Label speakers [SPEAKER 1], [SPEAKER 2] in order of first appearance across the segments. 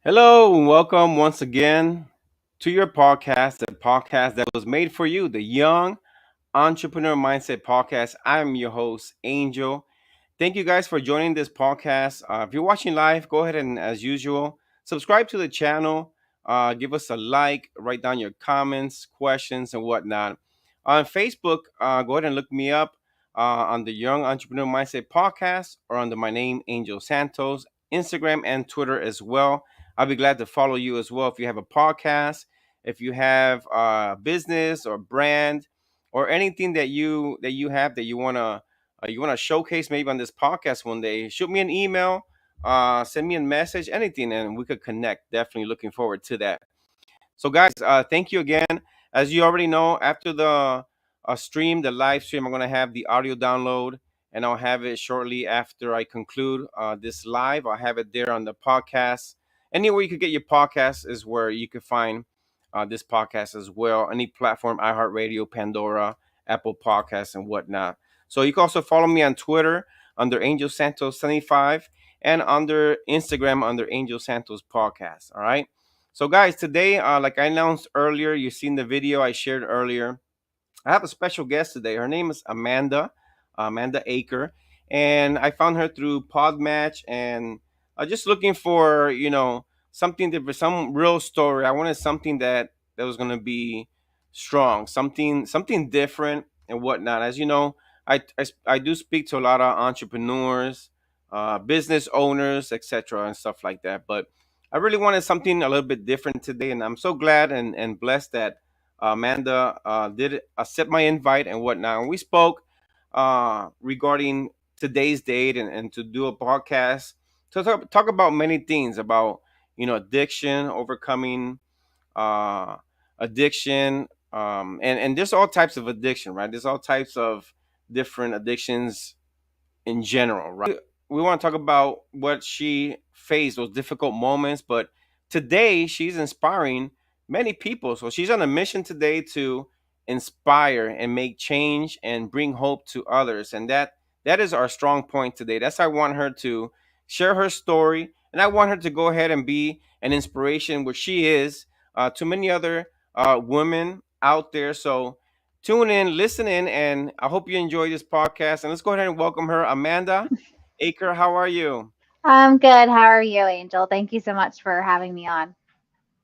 [SPEAKER 1] Hello, and welcome once again to your podcast, the podcast that was made for you, the Young Entrepreneur Mindset Podcast. I'm your host, Angel. Thank you guys for joining this podcast. If you're watching live, go ahead and, as usual, subscribe to the channel. Give us a like, write down your comments, questions, and whatnot. On Facebook, go ahead and look me up on the Young Entrepreneur Mindset Podcast or under my name, Angel Santos, Instagram and Twitter as well. I'll be glad to follow you as well if you have a podcast, if you have a business or brand or anything that you have that you want to showcase maybe on this podcast one day. Shoot me an email, send me a message, anything, and we could connect. Definitely looking forward to that. So, guys, thank you again. As you already know, after the stream, the live stream, I'm going to have the audio download, and I'll have it shortly after I conclude this live. I'll have it there on the podcast. Anywhere you could get your podcast is where you could find this podcast as well. Any platform, iHeartRadio, Pandora, Apple Podcasts, and whatnot. So you can also follow me on Twitter under Angel Santos 75 and under Instagram under Angel Santos Podcast. All right. So, guys, today, like I announced earlier, you've seen the video I shared earlier. I have a special guest today. Her name is Amanda Aker, and I found her through Podmatch, and just looking for something different, some real story. I wanted something that was gonna be strong, something different and whatnot. As you know, I do speak to a lot of entrepreneurs, business owners, etc., and stuff like that. But I really wanted something a little bit different today, and I'm so glad and blessed that Amanda did accept my invite and whatnot. And we spoke regarding today's date and to do a podcast to talk about many things about addiction, overcoming uh, addiction, and there's all types of addiction, right? There's all types of different addictions in general, right? We want to talk about what she faced, those difficult moments, but today she's inspiring many people. So she's on a mission today to inspire and make change and bring hope to others. And that is our strong point today. That's I want her to share her story, and I want her to go ahead and be an inspiration, which she is, to many other women out there. So tune in, listen in, and I hope you enjoy this podcast. And let's go ahead and welcome her, Amanda Aker. How are you?
[SPEAKER 2] I'm good. How are you, Angel? Thank you so much for having me on.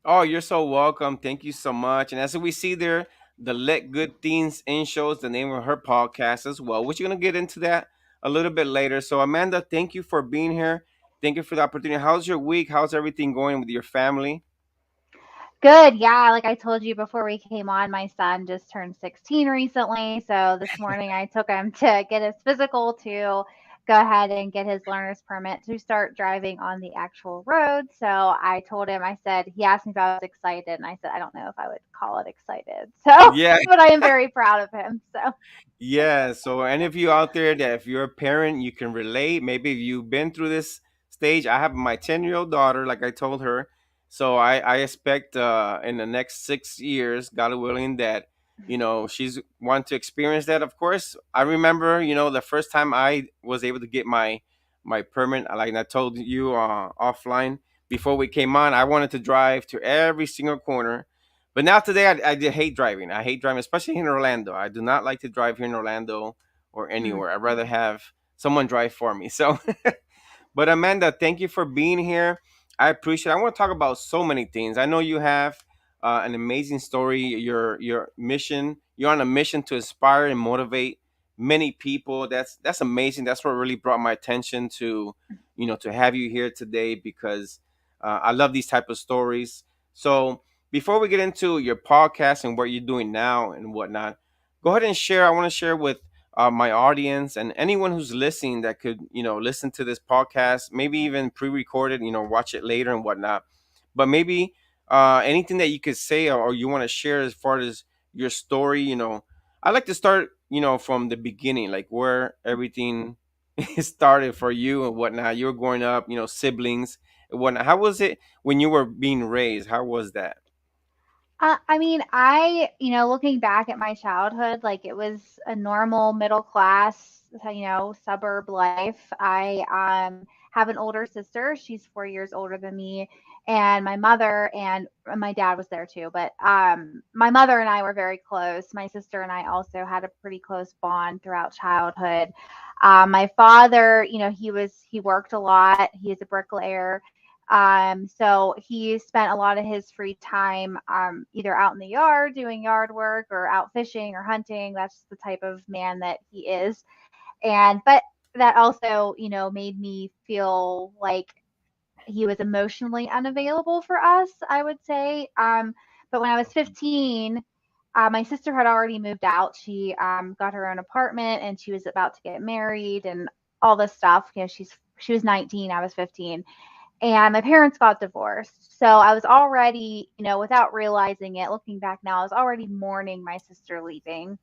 [SPEAKER 1] Oh, you're so welcome. Thank you so much. And as we see there, the Let Good Things In shows the name of her podcast as well. We're going to get into that a little bit later. So, Amanda, thank you for being here. Thank you for the opportunity. How's your week? How's everything going with your family?
[SPEAKER 2] Good. Yeah, like I told you before we came on, my son just turned 16 recently. So this morning I took him to get his physical to go ahead and get his learner's permit to start driving on the actual road. So I told him, I said, he asked me if I was excited, and I said, I don't know if I would call it excited. So,
[SPEAKER 1] Yeah.
[SPEAKER 2] but I am very proud of him. So,
[SPEAKER 1] Yeah, so any of you out there that if you're a parent, you can relate. Maybe if you've been through this stage. I have my 10-year-old daughter, like I told her. So I expect in the next 6 years, God willing, that she's want to experience that. Of course, I remember the first time I was able to get my permit. Like I told you offline before we came on, I wanted to drive to every single corner, but now today, I hate driving. I hate driving, especially in Orlando. I do not like to drive here in Orlando or
[SPEAKER 2] mm.
[SPEAKER 1] anywhere. I'd rather have someone drive for me. So, but Amanda, thank you for being here. I appreciate it. I want to talk about so many things. I know you have an amazing story. Your mission. You're on a mission to inspire and motivate many people. That's amazing. That's what really brought my attention to to have you here today because I love these type of stories. So before we get into your podcast and what you're doing now and whatnot, go ahead and share. I want to share with my audience and anyone who's listening that could, listen to this podcast, maybe even pre-recorded, watch it later and whatnot. But maybe anything that you could say or you want to share as far as your story, I like to start, from the beginning, like where everything started for you and whatnot. You were growing up, siblings and whatnot. How was it when you were being raised? How was that?
[SPEAKER 2] I mean, looking back at my childhood, like it was a normal middle class, suburb life. I have an older sister. She's 4 years older than me, And my mother and my dad was there too, but my mother and I were very close. My sister and I also had a pretty close bond throughout childhood. My father, he worked a lot. He is a bricklayer. So he spent a lot of his free time either out in the yard doing yard work or out fishing or hunting. That's the type of man that he is. And but that also, made me feel like he was emotionally unavailable for us, I would say. But when I was 15, my sister had already moved out. She got her own apartment and she was about to get married and all this stuff. She was 19, I was 15, and my parents got divorced. So I was already, without realizing it, looking back now, I was already mourning my sister leaving.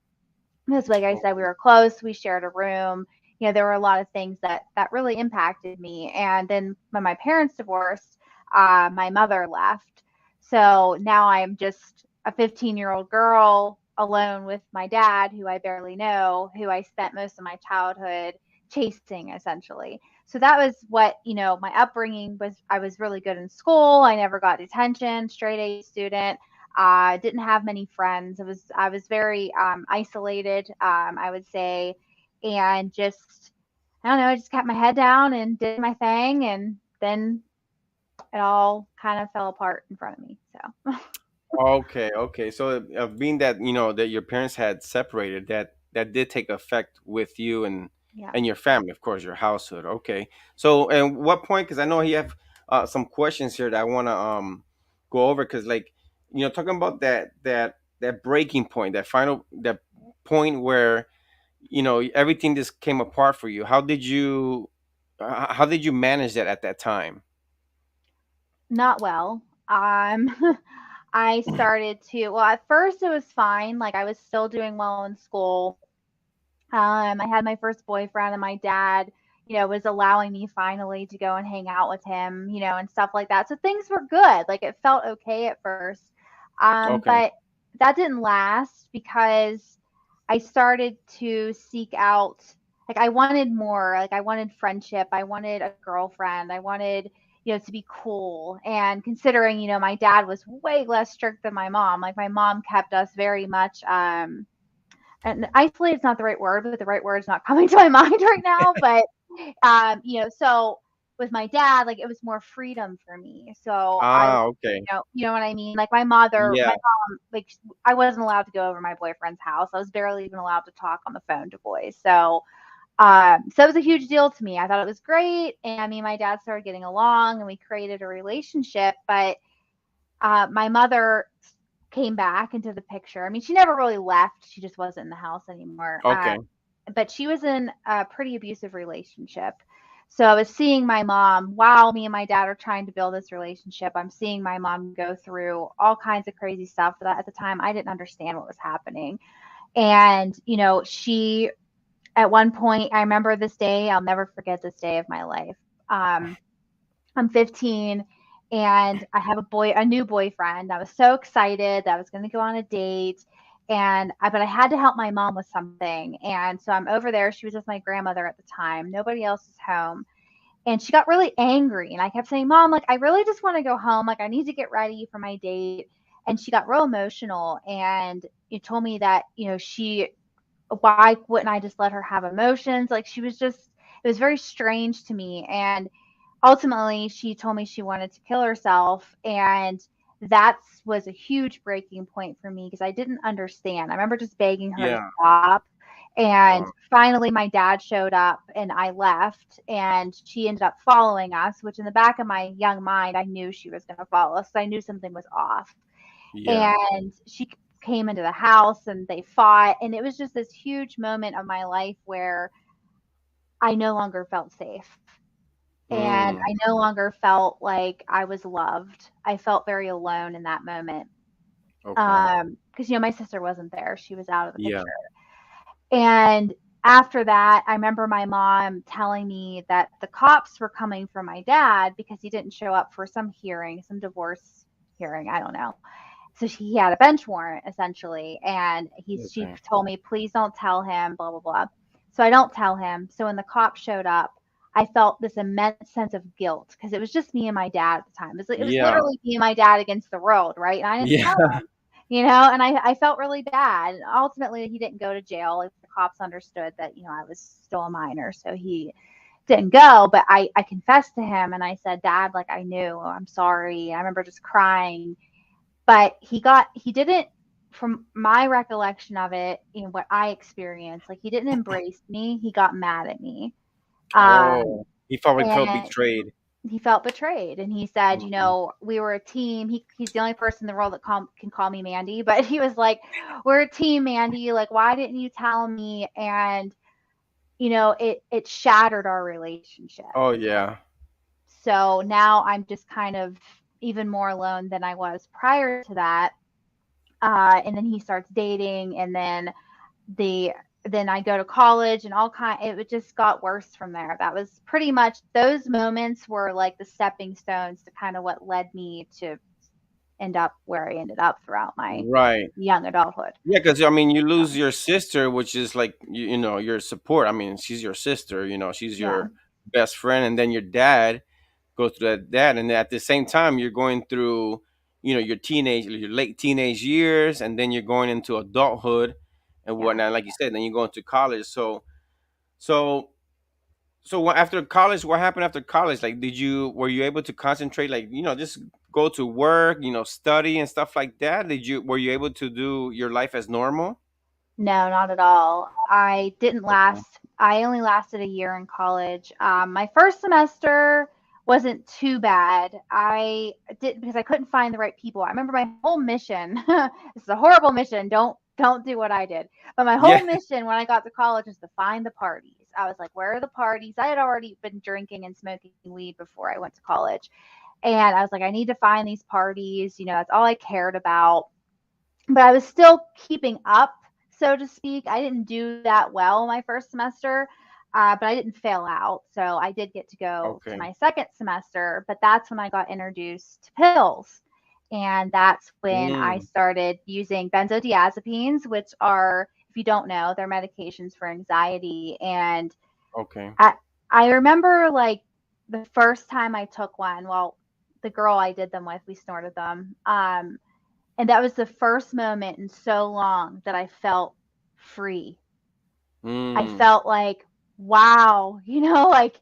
[SPEAKER 2] Because like I said, we were close, we shared a room. There were a lot of things that really impacted me. And then when my parents divorced, my mother left. So now I'm just a 15-year-old girl alone with my dad, who I barely know, who I spent most of my childhood chasing essentially. So that was what, my upbringing was. I was really good in school. I never got detention, straight A student. Didn't have many friends. I was very isolated, I would say, and just I don't know. I just kept my head down and did my thing, and then it all kind of fell apart in front of me. So
[SPEAKER 1] Okay, okay. So, being that that your parents had separated, that did take effect with you
[SPEAKER 2] yeah,
[SPEAKER 1] and your family, of course, your household. Okay. So, and what point? Because I know you have some questions here that I want to go over. Because, like, talking about that breaking point, that point where everything just came apart for you. How did you manage that at that time?
[SPEAKER 2] not well. I started to. Well, at first it was fine. Like I was still doing well in school. I had my first boyfriend, and my dad, was allowing me finally to go and hang out with him, and stuff like that. So things were good. Like it felt okay at first.
[SPEAKER 1] Okay.
[SPEAKER 2] But that didn't last because I started to seek out, like, I wanted more. Like, I wanted friendship. I wanted a girlfriend. I wanted, to be cool. And considering, my dad was way less strict than my mom, like, my mom kept us very much, and isolate is not the right word, but the right word is not coming to my mind right now. But so with my dad, like it was more freedom for me. So I,
[SPEAKER 1] Okay.
[SPEAKER 2] you know what I mean. Like my
[SPEAKER 1] Yeah.
[SPEAKER 2] mom, like I wasn't allowed to go over my boyfriend's house. I was barely even allowed to talk on the phone to boys. So it was a huge deal to me. I thought it was great, and me and my dad started getting along, and we created a relationship. But my mother came back into the picture. I mean, she never really left. She just wasn't in the house anymore.
[SPEAKER 1] Okay.
[SPEAKER 2] But she was in a pretty abusive relationship. So I was seeing my mom while me and my dad are trying to build this relationship. I'm seeing my mom go through all kinds of crazy stuff that at the time I didn't understand what was happening. And, she, at one point, I remember this day, I'll never forget this day of my life. Um, I'm 15 and I have a new boyfriend. I was so excited that I was going to go on a date, but I had to help my mom with something. And so I'm over there. She was with my grandmother at the time. Nobody else is home. And she got really angry, and I kept saying, "Mom, like I really just want to go home. Like I need to get ready for my date." And she got real emotional and it told me that, why wouldn't I just let her have emotions? Like she was just, it was very strange to me. And ultimately she told me she wanted to kill herself, and that was a huge breaking point for me because I didn't understand. I remember just begging her to
[SPEAKER 1] Yeah.
[SPEAKER 2] stop, and
[SPEAKER 1] Wow.
[SPEAKER 2] finally my dad showed up and I left, and she ended up following us, which in the back of my young mind I knew she was going to follow us. I knew something was off.
[SPEAKER 1] Yeah.
[SPEAKER 2] And she came into the house and they fought, and it was just this huge moment of my life where I no longer felt safe, and
[SPEAKER 1] Mm.
[SPEAKER 2] I no longer felt like I was loved. I felt very alone in that moment.
[SPEAKER 1] Okay.
[SPEAKER 2] Because my sister wasn't there; she was out of the
[SPEAKER 1] Yeah.
[SPEAKER 2] picture. And after that, I remember my mom telling me that the cops were coming for my dad because he didn't show up for some hearing, some divorce hearing. I don't know. So he had a bench warrant essentially, and she
[SPEAKER 1] Okay.
[SPEAKER 2] told me, please don't tell him, blah blah blah. So I don't tell him. So when the cops showed up, I felt this immense sense of guilt because it was just me and my dad at the time. It was
[SPEAKER 1] Yeah.
[SPEAKER 2] literally me and my dad against the world, right? And I didn't
[SPEAKER 1] Yeah.
[SPEAKER 2] tell him, and I felt really bad. And ultimately, he didn't go to jail. Like, the cops understood that, I was still a minor, so he didn't go. But I confessed to him and I said, Dad, like, I knew, I'm sorry. I remember just crying. But he didn't, from my recollection of it, what I experienced, like, he didn't embrace me. He got mad at me. Um,
[SPEAKER 1] Oh, he probably felt
[SPEAKER 2] and
[SPEAKER 1] betrayed.
[SPEAKER 2] he felt betrayed, and he said,
[SPEAKER 1] Mhm.
[SPEAKER 2] we were a team. He's the only person in the world that can call me Mandy, but he was like, we're a team, Mandy. Like, why didn't you tell me? And it shattered our relationship.
[SPEAKER 1] Oh yeah.
[SPEAKER 2] So now I'm just kind of even more alone than I was prior to that. And then he starts dating, and the then I go to college, and it just got worse from there. That was pretty much, those moments were like the stepping stones to kind of what led me to end up where I ended up throughout my
[SPEAKER 1] Right.
[SPEAKER 2] young adulthood.
[SPEAKER 1] Yeah, because I mean, you lose
[SPEAKER 2] So
[SPEAKER 1] your sister, which is like your support. I mean, she's your sister. She's
[SPEAKER 2] yeah,
[SPEAKER 1] your best friend, and then your dad goes through that, and at the same time, you're going through, your late teenage years, and then you're going into adulthood and
[SPEAKER 2] yeah.
[SPEAKER 1] whatnot. Like you said, then you go into college. So, after college, what happened after college? Like, were you able to concentrate? Like, just go to work, study and stuff like that. Were you able to do your life as normal?
[SPEAKER 2] No, not at all. I didn't
[SPEAKER 1] Okay.
[SPEAKER 2] last. I only lasted a year in college. My first semester wasn't too bad. I did because I couldn't find the right people. I remember my whole mission. This is a horrible mission. Don't do what I did. But my
[SPEAKER 1] Yeah.
[SPEAKER 2] whole mission when I got to college was to find the parties. I was like, where are the parties? I had already been drinking and smoking weed before I went to college. And I was like, I need to find these parties. That's all I cared about, but I was still keeping up, so to speak. I didn't do that well my first semester, but I didn't fail out. So I did get to go to
[SPEAKER 1] Okay.
[SPEAKER 2] my second semester, but that's when I got introduced to pills. And that's when I
[SPEAKER 1] Mm,
[SPEAKER 2] started using benzodiazepines, which are, if you don't know, they're medications for anxiety. And
[SPEAKER 1] okay.
[SPEAKER 2] I, I remember, like, the first time I took one, well, the girl I did them with, we snorted them. And that was the first moment in so long that I felt free. I
[SPEAKER 1] Mm,
[SPEAKER 2] felt like, wow, like,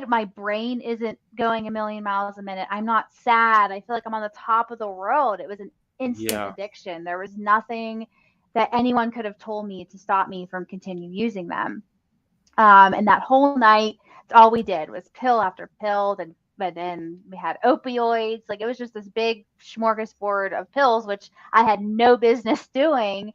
[SPEAKER 2] my brain isn't going a million miles a minute. I'm not sad. I feel like I'm on the top of the world. It was an instant
[SPEAKER 1] yeah.
[SPEAKER 2] addiction. There was nothing that anyone could have told me to stop me from continue using them. And that whole night, all we did was pill after pill. But then we had opioids. Like, it was just this big smorgasbord of pills, which I had no business doing.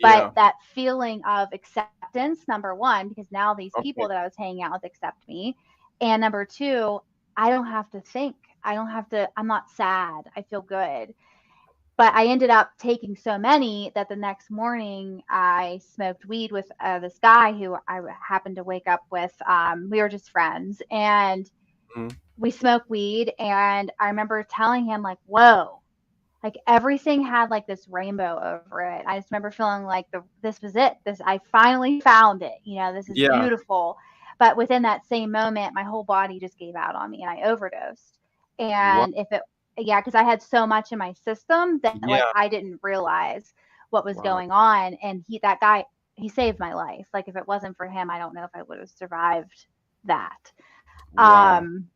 [SPEAKER 2] But
[SPEAKER 1] Yeah.
[SPEAKER 2] that feeling of acceptance, number one, because now these people that
[SPEAKER 1] Okay.
[SPEAKER 2] I was hanging out with accept me. And number two, I don't have to think. I'm not sad. I feel good. But I ended up taking so many that the next morning I smoked weed with this guy who I happened to wake up with. We were just friends, and
[SPEAKER 1] Mm,
[SPEAKER 2] we smoked weed. And I remember telling him, like, whoa, like, everything had like this rainbow over it. I just remember feeling like this was it. I finally found it. This is
[SPEAKER 1] yeah.
[SPEAKER 2] beautiful. But within that same moment, my whole body just gave out on me, and I overdosed.
[SPEAKER 1] What?
[SPEAKER 2] And yeah, because I had so much in my system that, like,
[SPEAKER 1] Yeah.
[SPEAKER 2] I didn't realize what was
[SPEAKER 1] Wow.
[SPEAKER 2] going on. And that guy, he saved my life. Like, if it wasn't for him, I don't know if I would have survived that.
[SPEAKER 1] Wow.
[SPEAKER 2] Um,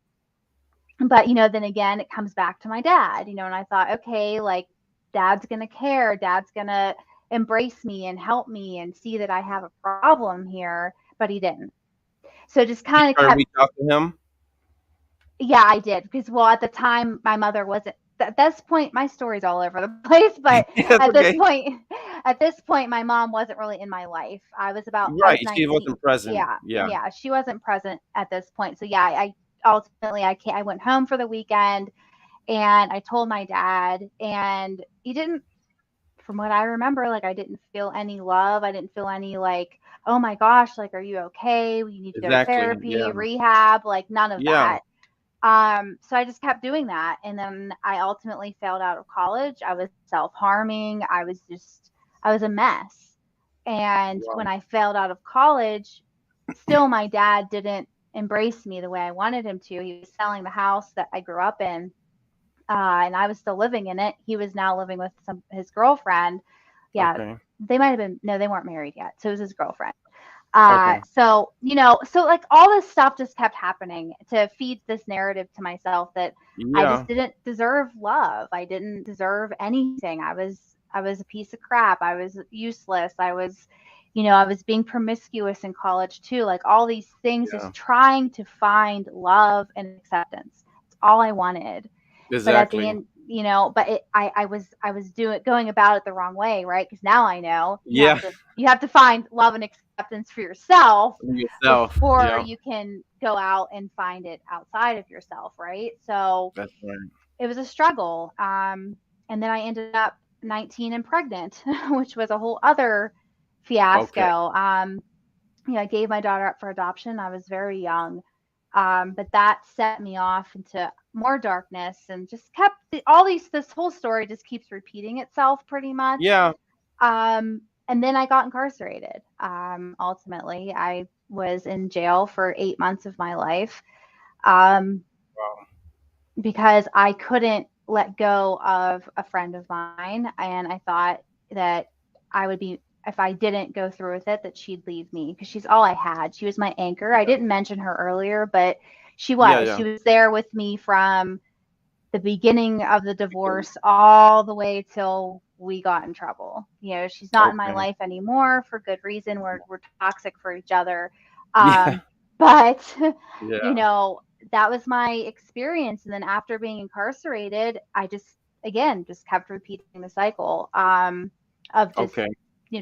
[SPEAKER 2] but then again, it comes back to my dad, and I thought, okay, like, dad's gonna care, dad's gonna embrace me and help me and see that I have a problem here, but he didn't. So it just
[SPEAKER 1] You
[SPEAKER 2] kind of
[SPEAKER 1] try to
[SPEAKER 2] kept.
[SPEAKER 1] reach out to him?
[SPEAKER 2] Yeah, I did, because, well, at the time my mother wasn't. At this point, my story's all over the place, but
[SPEAKER 1] That's
[SPEAKER 2] at this
[SPEAKER 1] okay.
[SPEAKER 2] point, at this point, my mom wasn't really in my life. I
[SPEAKER 1] Right.
[SPEAKER 2] was
[SPEAKER 1] She
[SPEAKER 2] 19.
[SPEAKER 1] wasn't present.
[SPEAKER 2] Yeah,
[SPEAKER 1] Yeah.
[SPEAKER 2] yeah, she wasn't present at this point. So yeah, I ultimately I went home for the weekend, and I told my dad, and he didn't, from what I remember, like, I didn't feel any love. I didn't feel any, like, oh my gosh, like, are you okay? You need to go to
[SPEAKER 1] Exactly. Yeah.
[SPEAKER 2] therapy, rehab, like, none of
[SPEAKER 1] Yeah.
[SPEAKER 2] that. So I just kept doing that. And then I ultimately failed out of college. I was self harming. I was a mess. And when
[SPEAKER 1] Wow.
[SPEAKER 2] I failed out of college, still my dad didn't. embrace me the way I wanted him to. He was selling the house that I grew up in, and I was still living in it. He was now living with his girlfriend. Yeah,
[SPEAKER 1] Okay.
[SPEAKER 2] they might have been, no, they weren't married yet. So it was his girlfriend.
[SPEAKER 1] Okay.
[SPEAKER 2] So, so like all this stuff just kept happening to feed this narrative to myself that I just
[SPEAKER 1] Yeah.
[SPEAKER 2] didn't deserve love. I didn't deserve anything. I was a piece of crap. I was useless. I was being promiscuous in college too. Like all these things,
[SPEAKER 1] Yeah.
[SPEAKER 2] just trying to find love and acceptance. It's all I wanted. But at the
[SPEAKER 1] Exactly.
[SPEAKER 2] end, I was doing going about it the wrong way, right? Because now I know
[SPEAKER 1] Yeah.
[SPEAKER 2] you have to find love and acceptance for yourself
[SPEAKER 1] Yourself.
[SPEAKER 2] before
[SPEAKER 1] Yeah.
[SPEAKER 2] you can go out and find it outside of yourself, right? So
[SPEAKER 1] That's right.
[SPEAKER 2] it was a struggle. And then I ended up 19 and pregnant, which was a whole other
[SPEAKER 1] Okay.
[SPEAKER 2] fiasco. I gave my daughter up for adoption. I was very young. But that set me off into more darkness and just kept this whole story just keeps repeating itself pretty much.
[SPEAKER 1] Yeah.
[SPEAKER 2] And then I got incarcerated. Ultimately, I was in jail for 8 months of my life. Um,
[SPEAKER 1] Wow.
[SPEAKER 2] because I couldn't let go of a friend of mine. And I thought that I would be, if I didn't go through with it, that she'd leave me because she's all I had. She was my anchor. I didn't mention her earlier, but she
[SPEAKER 1] Yeah.
[SPEAKER 2] was.
[SPEAKER 1] Yeah.
[SPEAKER 2] She was there with me from the beginning of the divorce all the way till we got in trouble. She's not in my
[SPEAKER 1] Okay.
[SPEAKER 2] life anymore for good reason. We're toxic for each other.
[SPEAKER 1] Yeah.
[SPEAKER 2] But you
[SPEAKER 1] Yeah.
[SPEAKER 2] know, that was my experience. And then after being incarcerated, I just again just kept repeating the cycle of just
[SPEAKER 1] Okay.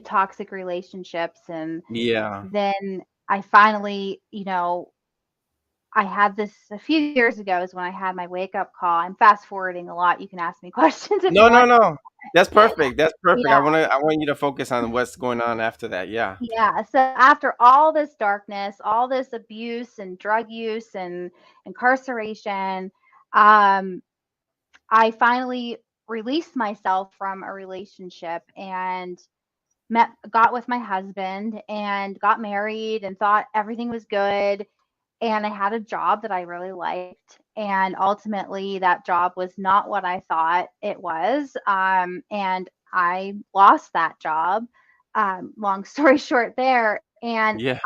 [SPEAKER 2] toxic relationships. And
[SPEAKER 1] Yeah.
[SPEAKER 2] then I finally, I had this a few years ago is when I had my wake up call. I'm fast forwarding a lot. You can ask me questions if you
[SPEAKER 1] No, no,
[SPEAKER 2] want.
[SPEAKER 1] no. That's perfect. That's perfect.
[SPEAKER 2] Yeah.
[SPEAKER 1] I want you to focus on what's going on after that. Yeah.
[SPEAKER 2] Yeah. So after all this darkness, all this abuse and drug use and incarceration, um, I finally released myself from a relationship and got with my husband and got married and thought everything was good. And I had a job that I really liked. And ultimately, that job was not what I thought it was. And I lost that job. Long story short, there. And
[SPEAKER 1] Yeah.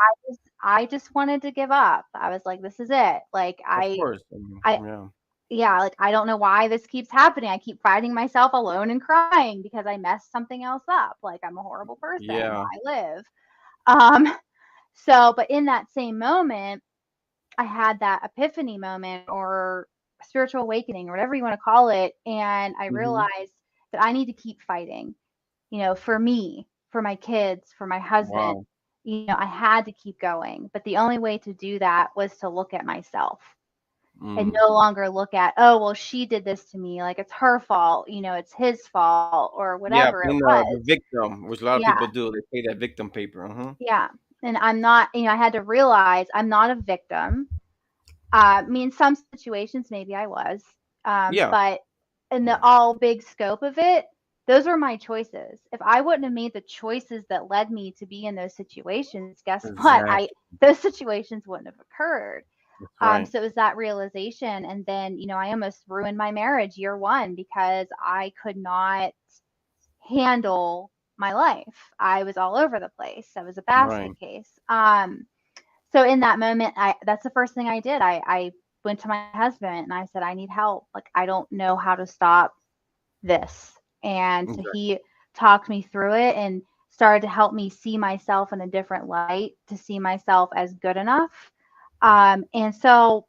[SPEAKER 2] I just wanted to give up. I was like, this is it. Like,
[SPEAKER 1] Of
[SPEAKER 2] I,
[SPEAKER 1] course.
[SPEAKER 2] I,
[SPEAKER 1] Yeah.
[SPEAKER 2] yeah, like, I don't know why this keeps happening. I keep finding myself alone and crying because I messed something else up. Like, I'm a horrible person.
[SPEAKER 1] Yeah.
[SPEAKER 2] Why live? Um, but in that same moment, I had that epiphany moment or spiritual awakening or whatever you want to call it. And I
[SPEAKER 1] Hmm.
[SPEAKER 2] realized that I need to keep fighting, for me, for my kids, for my husband.
[SPEAKER 1] Wow.
[SPEAKER 2] I had to keep going. But the only way to do that was to look at myself and
[SPEAKER 1] Mm.
[SPEAKER 2] no longer look at, oh, well, she did this to me. Like it's her fault, it's his fault or
[SPEAKER 1] Yeah.
[SPEAKER 2] whatever it
[SPEAKER 1] Being the
[SPEAKER 2] was.
[SPEAKER 1] victim, which a lot of
[SPEAKER 2] Yeah.
[SPEAKER 1] people do, they pay that victim paper.
[SPEAKER 2] Yeah. And I'm not, I had to realize I'm not a victim. I mean, in some situations, maybe I was,
[SPEAKER 1] Yeah.
[SPEAKER 2] but in the
[SPEAKER 1] Yeah.
[SPEAKER 2] all big scope of it, those were my choices. If I wouldn't have made the choices that led me to be in those situations, guess what? I
[SPEAKER 1] Exactly.
[SPEAKER 2] those situations wouldn't have occurred.
[SPEAKER 1] That's right.
[SPEAKER 2] So it was that realization, and then I almost ruined my marriage year one because I could not handle my life. I was all over the place. I was a
[SPEAKER 1] Right.
[SPEAKER 2] basket case. So in that moment, that's the first thing I did. I went to my husband and I said, I need help. Like I don't know how to stop this. And so
[SPEAKER 1] Exactly.
[SPEAKER 2] he talked me through it and started to help me see myself in a different light, to see myself as good enough. And so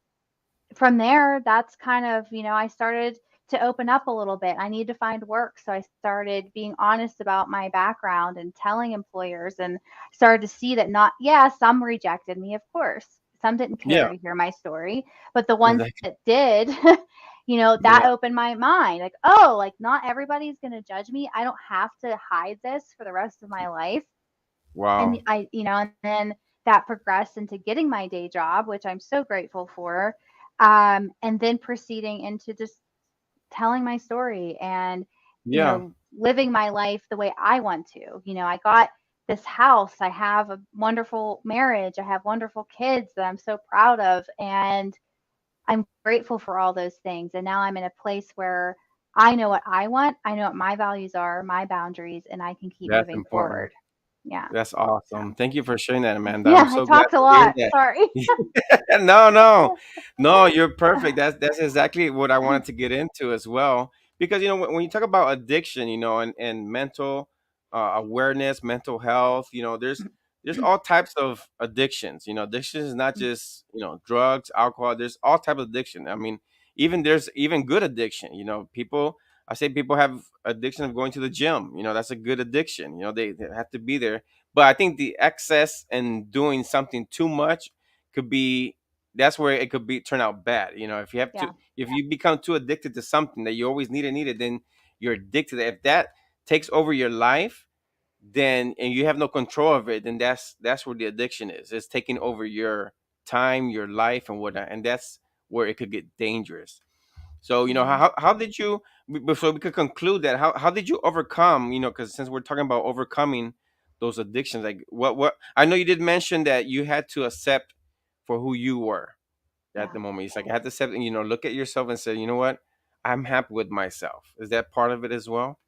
[SPEAKER 2] from there, that's kind of, I started to open up a little bit. I need to find work. So I started being honest about my background and telling employers and started to see that not, yeah, some rejected me, of course. Some didn't care
[SPEAKER 1] Yeah.
[SPEAKER 2] to hear my story, but the ones
[SPEAKER 1] Exactly.
[SPEAKER 2] that did, that
[SPEAKER 1] Yeah.
[SPEAKER 2] opened my mind. Like, oh, like not everybody's going to judge me. I don't have to hide this for the rest of my life. And
[SPEAKER 1] Wow.
[SPEAKER 2] and then that progressed into getting my day job, which I'm so grateful for. And then proceeding into just telling my story and,
[SPEAKER 1] Yeah.
[SPEAKER 2] living my life the way I want to. I got this house. I have a wonderful marriage. I have wonderful kids that I'm so proud of. And I'm grateful for all those things. And now I'm in a place where I know what I want. I know what my values are, my boundaries, and I can keep
[SPEAKER 1] That's
[SPEAKER 2] moving
[SPEAKER 1] important.
[SPEAKER 2] forward. Yeah.
[SPEAKER 1] That's
[SPEAKER 2] So,
[SPEAKER 1] awesome. Thank you for sharing that, Amanda.
[SPEAKER 2] yeah,
[SPEAKER 1] I'm
[SPEAKER 2] I
[SPEAKER 1] so glad
[SPEAKER 2] talked a
[SPEAKER 1] to hear
[SPEAKER 2] lot.
[SPEAKER 1] that.
[SPEAKER 2] Sorry.
[SPEAKER 1] No, no, no, you're perfect. That's exactly what I wanted to get into as well. Because when you talk about addiction, and mental awareness, mental health, there's all types of addictions. Addiction is not just drugs, alcohol. There's all type of addiction. I mean, even there's even good addiction. People. I say people have addiction of going to the gym. That's a good addiction. They have to be there. But I think the excess and doing something too much could be that's where it could be turn out bad. If you have to
[SPEAKER 2] Yeah.
[SPEAKER 1] if you become too addicted to something that you always need it, then you're addicted. If that takes over your life, then and you have no control of it, then that's where the addiction is. It's taking over your time, your life, and whatnot, and that's where it could get dangerous. So
[SPEAKER 2] Hmm.
[SPEAKER 1] how did you so we could conclude that how did you overcome because since we're talking about overcoming those addictions, like what I know you did mention that you had to accept for who you were at
[SPEAKER 2] Yeah.
[SPEAKER 1] the moment. It's like I had to accept and look at yourself and say, you know what, I'm happy with myself. Is that part of it as well?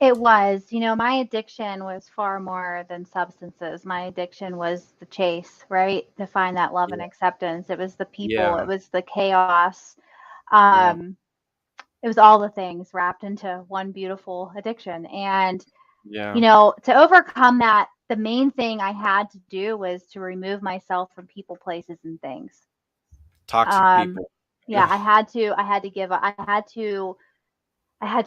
[SPEAKER 2] It was, my addiction was far more than substances. My addiction was the chase, right? To find that love and
[SPEAKER 1] Yeah,
[SPEAKER 2] acceptance. It was the people,
[SPEAKER 1] yeah,
[SPEAKER 2] it was the chaos.
[SPEAKER 1] yeah,
[SPEAKER 2] Um, it was all the things wrapped into one beautiful addiction. And,
[SPEAKER 1] yeah.
[SPEAKER 2] to overcome that, the main thing I had to do was to remove myself from people, places, and things.
[SPEAKER 1] Toxic
[SPEAKER 2] Um,
[SPEAKER 1] people.
[SPEAKER 2] yeah, I had to give up. I had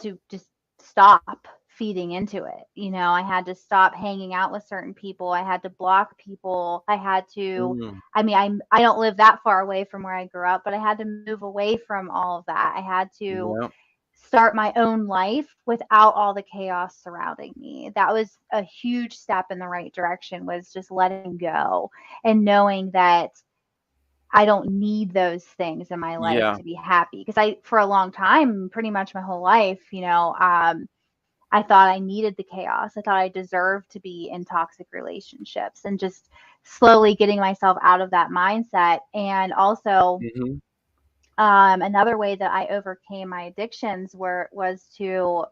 [SPEAKER 2] to just stop feeding into it. I had to stop hanging out with certain people. I had to block people.
[SPEAKER 1] Mm,
[SPEAKER 2] I mean, I don't live that far away from where I grew up, but I had to move away from all of that. I had to
[SPEAKER 1] yeah,
[SPEAKER 2] start my own life without all the chaos surrounding me. That was a huge step in the right direction, was just letting go and knowing that I don't need those things in my life
[SPEAKER 1] yeah,
[SPEAKER 2] to be happy. Because for a long time, pretty much my whole life, I thought I needed the chaos. I thought I deserved to be in toxic relationships, and just slowly getting myself out of that mindset. And also,
[SPEAKER 1] hmm,
[SPEAKER 2] another way that I overcame my addictions was to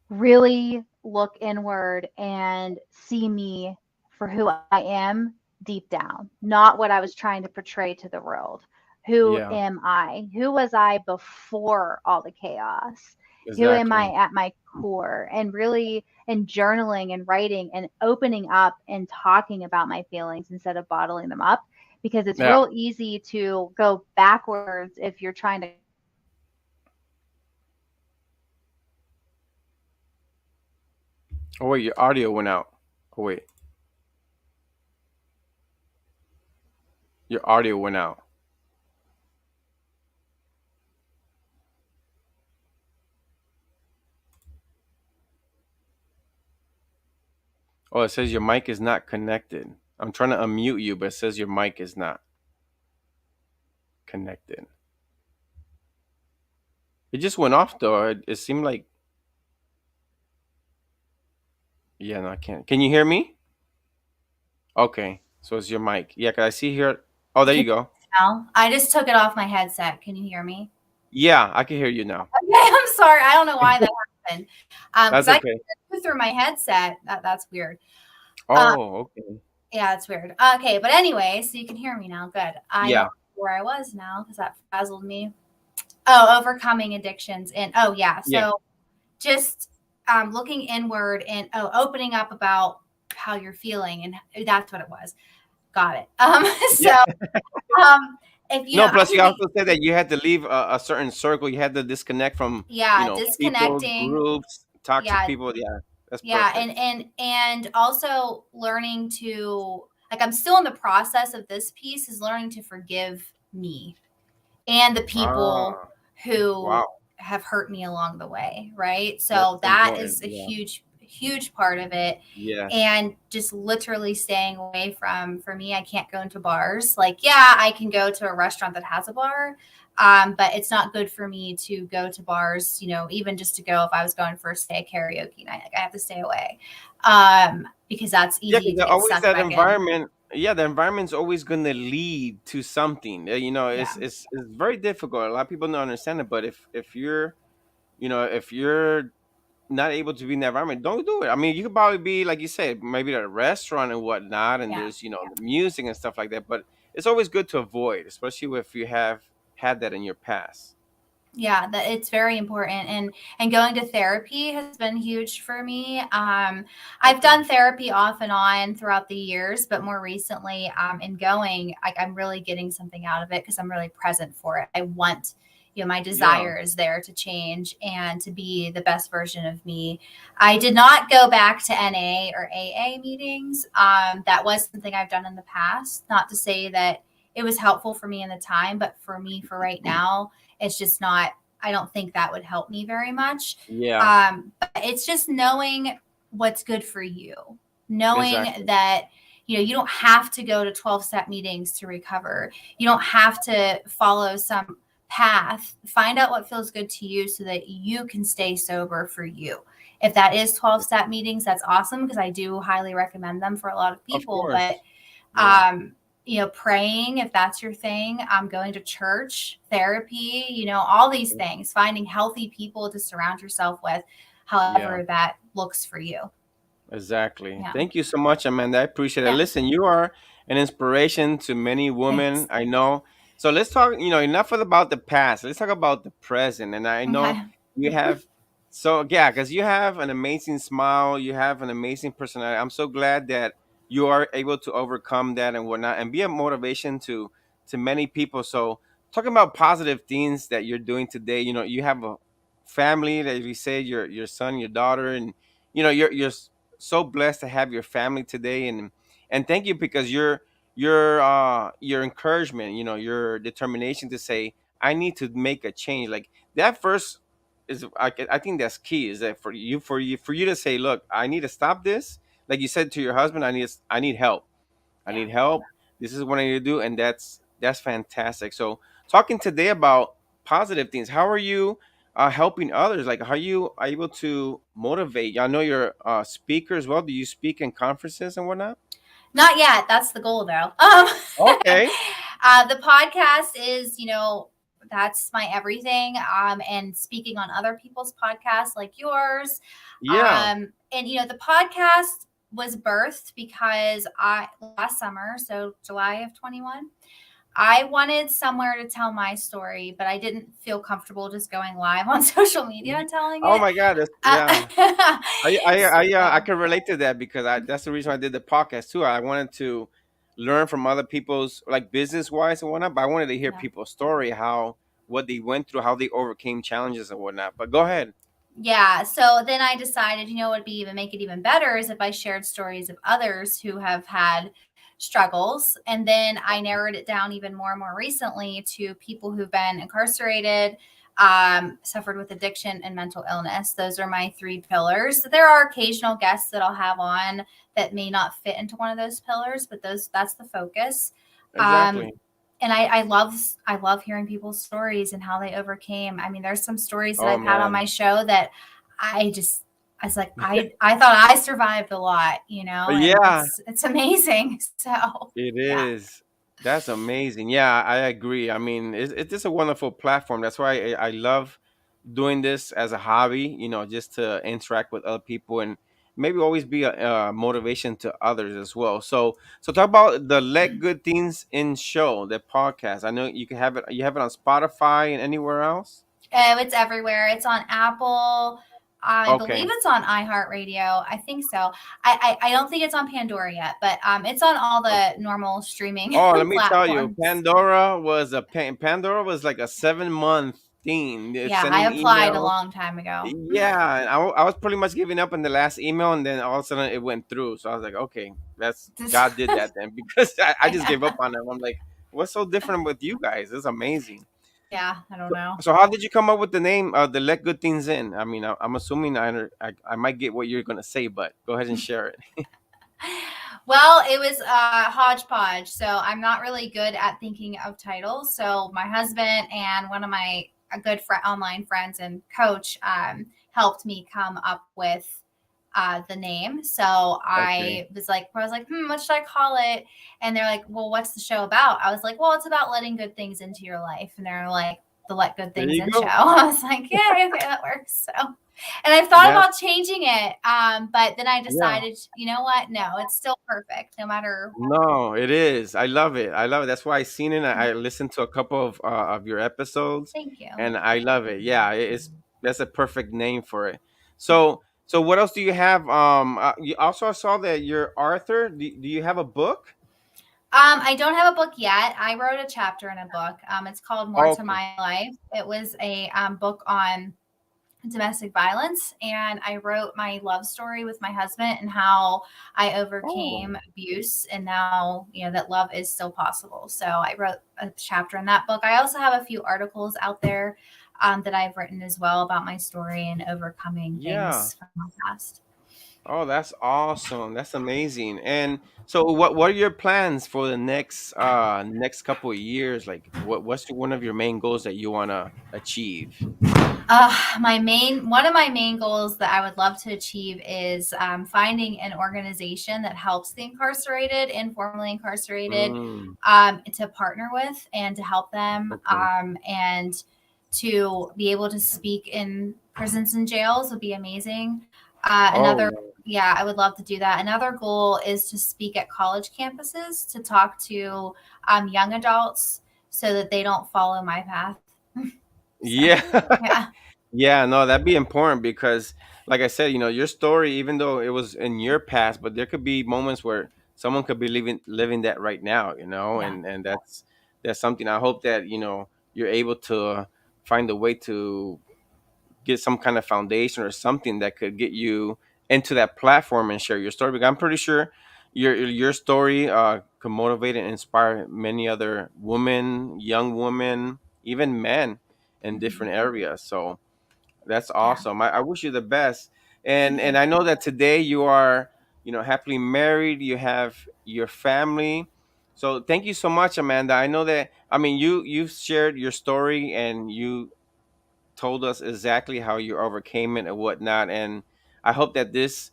[SPEAKER 2] really look inward and see me for who I am deep down, not what I was trying to portray to the world. Who
[SPEAKER 1] yeah,
[SPEAKER 2] am I? Who was I before all the chaos? Who am I
[SPEAKER 1] exactly.
[SPEAKER 2] at my core? And really, in journaling and writing and opening up and talking about my feelings instead of bottling them up, because it's
[SPEAKER 1] Yeah.
[SPEAKER 2] real easy to go backwards if you're trying to
[SPEAKER 1] Oh wait, your audio went out. Oh wait, your audio went out. Oh, it says your mic is not connected. I'm trying to unmute you, but it says your mic is not connected. It just went off though. It seemed like yeah, no, I can't. Can you hear me? Okay, so it's your mic. Yeah, 'cause I see here. Oh, there
[SPEAKER 3] Can
[SPEAKER 1] you go.
[SPEAKER 3] you now? I just took it off my headset. Can you hear me?
[SPEAKER 1] Yeah, I can hear you now.
[SPEAKER 3] Okay, I'm sorry. I don't know why that happened. Because
[SPEAKER 1] That's
[SPEAKER 3] I can
[SPEAKER 1] okay.
[SPEAKER 3] hear through my headset. That's weird. Um,
[SPEAKER 1] Oh, okay.
[SPEAKER 3] yeah, it's weird. Okay, but anyway, so you can hear me now. Good. I don't
[SPEAKER 1] Yeah,
[SPEAKER 3] know where I was now because that frazzled me. Oh, overcoming addictions and oh yeah.
[SPEAKER 1] yeah,
[SPEAKER 3] So just looking inward and opening up about how you're feeling, and that's what it was. Got it. So
[SPEAKER 1] yeah.
[SPEAKER 3] um, if
[SPEAKER 1] No,
[SPEAKER 3] I
[SPEAKER 1] plus you
[SPEAKER 3] can be,
[SPEAKER 1] also said that you had to leave a certain circle. You had to disconnect from,
[SPEAKER 3] yeah,
[SPEAKER 1] people,
[SPEAKER 3] disconnecting.
[SPEAKER 1] groups, toxic
[SPEAKER 3] Yeah,
[SPEAKER 1] people. Yeah, that's
[SPEAKER 3] yeah,
[SPEAKER 1] perfect.
[SPEAKER 3] and also learning to, like, I'm still in the process of this piece, is learning to forgive me and the people
[SPEAKER 1] Ah,
[SPEAKER 3] who
[SPEAKER 1] wow.
[SPEAKER 3] have hurt me along the way, right?
[SPEAKER 1] That's
[SPEAKER 3] So that
[SPEAKER 1] important.
[SPEAKER 3] is a
[SPEAKER 1] Yeah.
[SPEAKER 3] huge part of it.
[SPEAKER 1] Yes.
[SPEAKER 3] And just literally staying away from, for me, I can't go into bars. Like, yeah, I can go to a restaurant that has a bar, but it's not good for me to go to bars, even just to go if I was going for, say, a karaoke night. Like, I have to stay away. because that's
[SPEAKER 1] Yeah,
[SPEAKER 3] easy
[SPEAKER 1] because
[SPEAKER 3] to get
[SPEAKER 1] always
[SPEAKER 3] sucked
[SPEAKER 1] that
[SPEAKER 3] back in.
[SPEAKER 1] environment. Yeah, the environment's always going to lead to something.
[SPEAKER 3] Yeah.
[SPEAKER 1] It's very difficult. A lot of people don't understand it, but if you're, if you're not able to be in the environment, don't do it. I mean, you could probably be like you said, maybe at a restaurant and whatnot, and
[SPEAKER 3] Yeah.
[SPEAKER 1] there's the music and stuff like that. But it's always good to avoid, especially if you have had that in your past.
[SPEAKER 3] Yeah, that it's very important, and going to therapy has been huge for me. I've
[SPEAKER 1] Okay.
[SPEAKER 3] done therapy off and on throughout the years, but more recently, in going, I'm really getting something out of it because I'm really present for it. I want, my
[SPEAKER 1] Yeah.
[SPEAKER 3] desire is there to change and to be the best version of me. I did not go back to NA or AA meetings. That was something I've done in the past. Not to say that it was helpful for me in the time, but for me, for right now, it's just not, I don't think that would help me very much.
[SPEAKER 1] Yeah.
[SPEAKER 3] But it's just knowing what's good for you, knowing
[SPEAKER 1] Exactly.
[SPEAKER 3] that, you don't have to go to 12-step meetings to recover. You don't have to follow some path. Find out what feels good to you so that you can stay sober for you. If that is 12-step meetings, that's awesome because I do highly recommend them for a lot of
[SPEAKER 1] Of
[SPEAKER 3] people. But
[SPEAKER 1] course. Yeah.
[SPEAKER 3] um, praying, if that's your thing, going to church, therapy, all these things, finding healthy people to surround yourself with,
[SPEAKER 1] Yeah.
[SPEAKER 3] however that looks for you.
[SPEAKER 1] Exactly.
[SPEAKER 3] Yeah.
[SPEAKER 1] Thank you so much, Amanda. I appreciate it.
[SPEAKER 3] Yeah.
[SPEAKER 1] Listen, you are an inspiration to many women
[SPEAKER 3] Thanks.
[SPEAKER 1] I know. So let's talk, enough about the past. Let's talk about the present. And I know
[SPEAKER 3] Okay.
[SPEAKER 1] you have, so yeah, because you have an amazing smile, you have an amazing personality. I'm so glad that you are able to overcome that and whatnot and be a motivation to many people. So talking about positive things that you're doing today, you have a family that you say your son, your daughter, and you're so blessed to have your family today, and thank you because your encouragement, your determination to say I need to make a change, like that first is I think that's key, is that for you to say, look, I need to stop this, like you said to your husband, I need help. I
[SPEAKER 3] Yeah.
[SPEAKER 1] need help. This is what I need to do, and that's fantastic. So, talking today about positive things. How are you helping others? Like, how are you able to motivate? I know you're a speaker as well. Do you speak in conferences and whatnot?
[SPEAKER 3] Not yet. That's the goal, though.
[SPEAKER 1] Okay.
[SPEAKER 3] The podcast is, that's my everything. And speaking on other people's podcasts like yours.
[SPEAKER 1] Yeah.
[SPEAKER 3] And the podcast was birthed because last summer, so July of 21, I wanted somewhere to tell my story, but I didn't feel comfortable just going live on social media
[SPEAKER 1] Y-
[SPEAKER 3] and telling
[SPEAKER 1] Oh
[SPEAKER 3] it.
[SPEAKER 1] my God. Yeah.
[SPEAKER 3] Uh,
[SPEAKER 1] I
[SPEAKER 3] so
[SPEAKER 1] can relate to that because that's the reason I did the podcast too. I wanted to learn from other people's, like, business wise and whatnot, but I wanted to hear
[SPEAKER 3] yeah.
[SPEAKER 1] people's story, how what they went through, how they overcame challenges and whatnot. But go ahead.
[SPEAKER 3] Yeah. So then I decided, what would be even make it even better is if I shared stories of others who have had struggles. And then I narrowed it down even more and more recently to people who've been incarcerated, suffered with addiction and mental illness. Those are my three pillars. There are occasional guests that I'll have on that may not fit into one of those pillars, but that's the focus. Um,
[SPEAKER 1] Exactly.
[SPEAKER 3] and I love hearing people's stories and how they overcame. I mean, there's some stories that
[SPEAKER 1] Oh
[SPEAKER 3] I've had on
[SPEAKER 1] man.
[SPEAKER 3] my show that I just I was like, I thought I survived a lot, and
[SPEAKER 1] Yeah,
[SPEAKER 3] it's amazing. So
[SPEAKER 1] it
[SPEAKER 3] yeah.
[SPEAKER 1] is. That's amazing. Yeah, I agree. I mean, it's just a wonderful platform. That's why I love doing this as a hobby, just to interact with other people and maybe always be a motivation to others as well. So talk about the Let Good Things In show, the podcast. I know you can have it. You have it on Spotify and anywhere else.
[SPEAKER 3] It's everywhere. It's on Apple. I believe
[SPEAKER 1] Okay.
[SPEAKER 3] it's on iHeartRadio. I think so. I don't think it's on Pandora yet, but it's on all the
[SPEAKER 1] Okay.
[SPEAKER 3] normal streaming
[SPEAKER 1] Oh, let me tell you,
[SPEAKER 3] platforms.
[SPEAKER 1] Pandora was like a 7 month thing. They're
[SPEAKER 3] Yeah, I
[SPEAKER 1] sending
[SPEAKER 3] applied a
[SPEAKER 1] emails.
[SPEAKER 3] long time ago.
[SPEAKER 1] Yeah, and I was pretty much giving up on the last email, and then all of a sudden it went through. So I was like, okay, that's God did that then, because I just gave up on it. I'm like, what's so different with you guys? It's amazing.
[SPEAKER 3] Yeah, I don't
[SPEAKER 1] So,
[SPEAKER 3] know.
[SPEAKER 1] so how did you come up with the name of the Let Good Things In? I mean, I'm assuming I might get what you're gonna say, but go ahead and share it.
[SPEAKER 3] Well, it was hodgepodge. So I'm not really good at thinking of titles. So my husband and one of my a good online friends and coach helped me come up with the name. So
[SPEAKER 1] Okay.
[SPEAKER 3] I was like, what should I call it? And they're like, well, what's the show about? I was like, well, it's about letting good things into your life. And they're like, the Let Good
[SPEAKER 1] There
[SPEAKER 3] Things
[SPEAKER 1] you
[SPEAKER 3] In show.
[SPEAKER 1] go.
[SPEAKER 3] I was like, yeah, okay, that works. So, and I've thought
[SPEAKER 1] That's
[SPEAKER 3] about changing it, but then I
[SPEAKER 1] yeah.
[SPEAKER 3] decided, you know what? No, it's still perfect, no matter.
[SPEAKER 1] No, it is. I love it. I love it. That's why I seen it. I listened to a couple of your episodes,
[SPEAKER 3] Thank you.
[SPEAKER 1] and I love it. Yeah, it's that's a perfect name for it. So what else do you have? You also I saw that you're Arthur. Do you have a book?
[SPEAKER 3] I don't have a book yet. I wrote a chapter in a book. It's called More to
[SPEAKER 1] Okay.
[SPEAKER 3] My Life. It was a book on domestic violence, and I wrote my love story with my husband and how I
[SPEAKER 1] Oh,
[SPEAKER 3] overcame abuse, and now that love is still possible. So I wrote a chapter in that book. I also have a few articles out there that I've written as well about my story and overcoming
[SPEAKER 1] yeah.
[SPEAKER 3] things from my past.
[SPEAKER 1] Oh, that's awesome. That's amazing. And so what are your plans for the next couple of years? Like what's one of your main goals that you want to achieve?
[SPEAKER 3] One of my main goals that I would love to achieve is finding an organization that helps the incarcerated and formerly incarcerated
[SPEAKER 1] Mm,
[SPEAKER 3] to partner with and to help them,
[SPEAKER 1] okay.
[SPEAKER 3] and to be able to speak in prisons and jails would be amazing.
[SPEAKER 1] Oh,
[SPEAKER 3] Another,
[SPEAKER 1] no.
[SPEAKER 3] yeah, I would love to do that. Another goal is to speak at college campuses to talk to young adults so that they don't follow my path. So,
[SPEAKER 1] Yeah.
[SPEAKER 3] yeah.
[SPEAKER 1] Yeah, no, that'd be important because like I said, your story, even though it was in your past, but there could be moments where someone could be living that right now,
[SPEAKER 3] Yeah.
[SPEAKER 1] and that's something I hope that, you're able to find a way to get some kind of foundation or something that could get you into that platform and share your story. Because I'm pretty sure your story could motivate and inspire many other women, young women, even men in
[SPEAKER 3] Mhm.
[SPEAKER 1] different areas. So that's
[SPEAKER 3] Yeah.
[SPEAKER 1] awesome. I wish you the best. And
[SPEAKER 3] Thank you.
[SPEAKER 1] and I know that today you are, happily married. You have your family. So thank you so much, Amanda. I know that I mean you've shared your story and you told us exactly how you overcame it and whatnot. And I hope that this,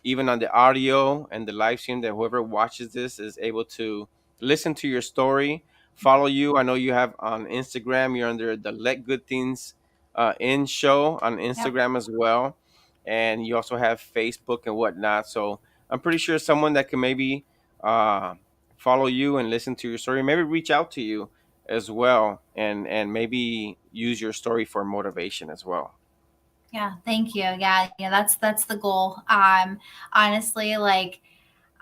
[SPEAKER 1] even on the audio and the live stream, that whoever watches this is able to listen to your story, follow you. I know you have on Instagram, you're under the Let Good Things In show on
[SPEAKER 3] Yep.
[SPEAKER 1] Instagram as well. And you also have Facebook and whatnot. So I'm pretty sure someone that can maybe uh, follow you and listen to your story, maybe reach out to you as well, and maybe use your story for motivation as well.
[SPEAKER 3] Yeah. Thank you. Yeah. Yeah. That's the goal. Honestly, like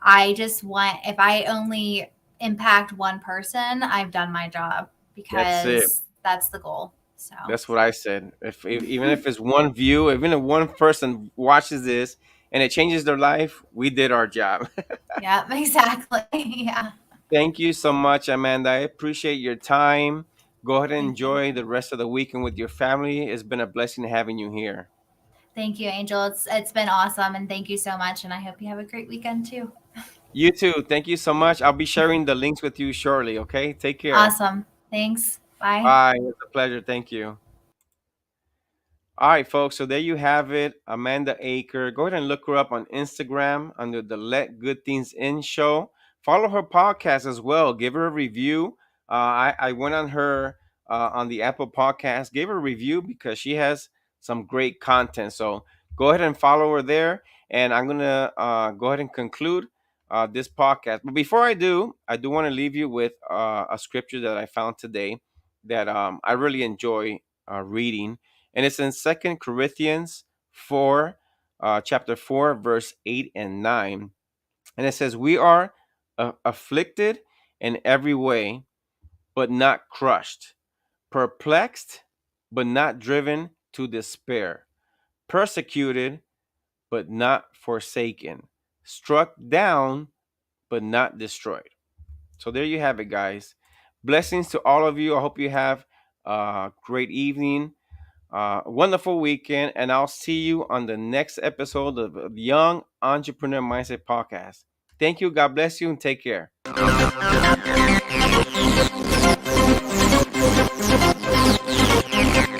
[SPEAKER 3] I just want, if I only impact one person, I've done my job
[SPEAKER 1] That's it.
[SPEAKER 3] because that's the goal. So,
[SPEAKER 1] That's what I said. If even if it's one view, even if one person watches this and it changes their life, we did our job.
[SPEAKER 3] yeah, exactly. Yeah.
[SPEAKER 1] Thank you so much, Amanda. I appreciate your time. Go ahead and
[SPEAKER 3] Thank you.
[SPEAKER 1] enjoy the rest of the weekend with your family. It's been a blessing having you here.
[SPEAKER 3] Thank you, Angel. It's been awesome, and thank you so much. And I hope you have a great weekend too.
[SPEAKER 1] You too. Thank you so much. I'll be sharing the links with you shortly. Okay. Take care.
[SPEAKER 3] Awesome. Thanks. Bye.
[SPEAKER 1] Bye. It's a pleasure. Thank you. All right, folks. So there you have it, Amanda Aker. Go ahead and look her up on Instagram under the Let Good Things In show. Follow her podcast as well. Give her a review. I went on her on the Apple Podcast, gave her a review because she has some great content. So go ahead and follow her there. And I'm gonna go ahead and conclude this podcast. But before I do want to leave you with a scripture that I found today that I really enjoy reading, and it's in Second Corinthians 4, chapter 4, verse 8 and 9. And it says, we are afflicted in every way, but not crushed, perplexed, but not driven to despair, persecuted, but not forsaken, struck down, but not destroyed. So there you have it, guys. Blessings to all of you. I hope you have a great evening, wonderful weekend, and I'll see you on the next episode of the Young Entrepreneur Mindset Podcast. Thank you. God bless you and take care.